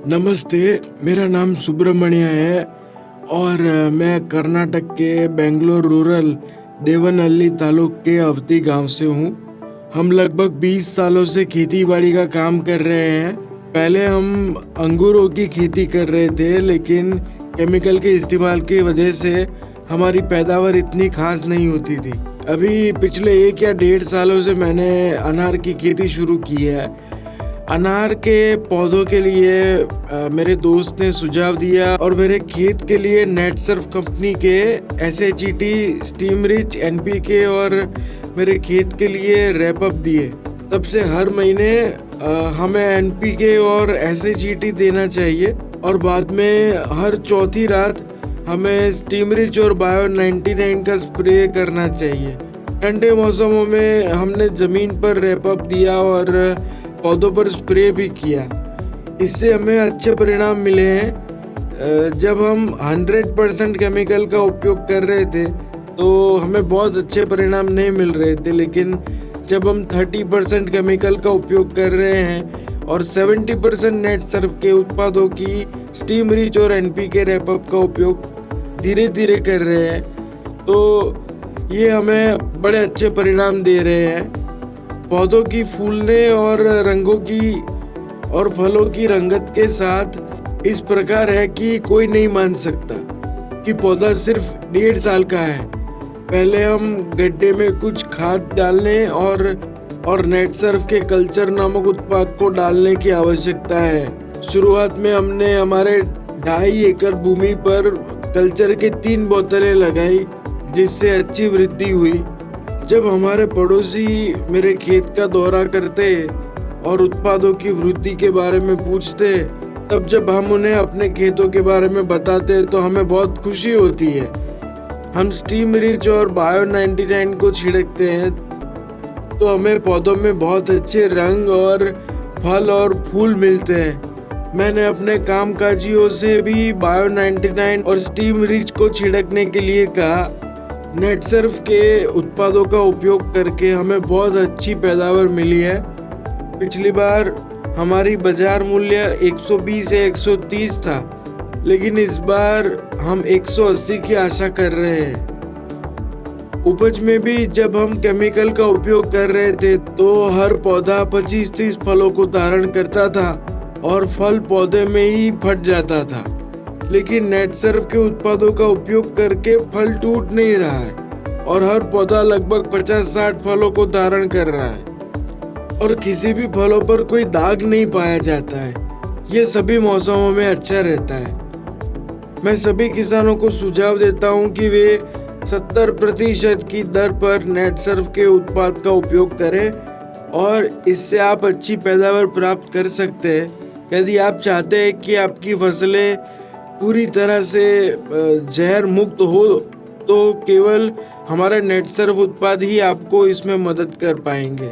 नमस्ते, मेरा नाम सुब्रमण्य है और मैं कर्नाटक के बेंगलोर रूरल देवनहल्ली तालुक के अवती गांव से हूँ। हम लगभग 20 सालों से खेती बाड़ी का काम कर रहे हैं। पहले हम अंगूरों की खेती कर रहे थे, लेकिन केमिकल के इस्तेमाल की वजह से हमारी पैदावार इतनी खास नहीं होती थी। अभी पिछले 1 या 1.5 सालों से मैंने अनार की खेती शुरू की है। अनार के पौधों के लिए मेरे दोस्त ने सुझाव दिया और मेरे खेत के लिए नेटसर्फ कंपनी के SHET, स्टीम रिच, NPK और मेरे खेत के लिए रैपअप दिए। तब से हर महीने हमें NPK और SHET देना चाहिए और बाद में हर चौथी रात हमें स्टीम रिच और बायो 99 का स्प्रे करना चाहिए। ठंडे मौसमों में हमने ज़मीन पर रैपअप दिया और पौधों पर स्प्रे भी किया। इससे हमें अच्छे परिणाम मिले हैं। जब हम 100% केमिकल का उपयोग कर रहे थे तो हमें बहुत अच्छे परिणाम नहीं मिल रहे थे, लेकिन जब हम 30% केमिकल का उपयोग कर रहे हैं और 70% नेटसर्फ के उत्पादों की स्टीम रिच और NPK रैपअप का उपयोग धीरे धीरे कर रहे हैं, तो ये हमें बड़े अच्छे परिणाम दे रहे हैं। पौधों की फूलने और रंगों की और फलों की रंगत के साथ इस प्रकार है कि कोई नहीं मान सकता कि पौधा सिर्फ 1.5 साल का है। पहले हम गड्ढे में कुछ खाद डालने और नेटसर्फ के कल्चर नामक उत्पाद को डालने की आवश्यकता है। शुरुआत में हमने हमारे 2.5 एकड़ भूमि पर कल्चर के 3 बोतलें लगाई, जिससे अच्छी वृद्धि हुई। जब हमारे पड़ोसी मेरे खेत का दौरा करते और उत्पादों की वृद्धि के बारे में पूछते, तब जब हम उन्हें अपने खेतों के बारे में बताते तो हमें बहुत खुशी होती है। हम स्टीम रिच और बायो 99 को छिड़कते हैं तो हमें पौधों में बहुत अच्छे रंग और फल और फूल मिलते हैं। मैंने अपने कामकाजियों से भी बायो 99 और स्टीम रिच को छिड़कने के लिए कहा। नेटसर्फ के उत्पादों का उपयोग करके हमें बहुत अच्छी पैदावार मिली है। पिछली बार हमारी बाजार मूल्य 120 या 130 था, लेकिन इस बार हम 180 की आशा कर रहे हैं। उपज में भी जब हम केमिकल का उपयोग कर रहे थे तो हर पौधा 25-30 फलों को धारण करता था और फल पौधे में ही फट जाता था, लेकिन नेटसर्फ के उत्पादों का उपयोग करके फल टूट नहीं रहा है और हर पौधा लगभग 50-60 फलों को धारण कर रहा है और किसी भी फलों पर कोई दाग नहीं पाया जाता है। ये सभी मौसमों में अच्छा रहता है। मैं सभी किसानों को सुझाव देता हूँ कि वे 70% की दर पर नेटसर्फ के उत्पाद का उपयोग करें और इससे आप अच्छी पैदावार प्राप्त कर सकते हैं। यदि आप चाहते हैं कि आपकी फसलें पूरी तरह से जहर मुक्त हो तो केवल हमारे नेटसर्फ उत्पाद ही आपको इसमें मदद कर पाएंगे।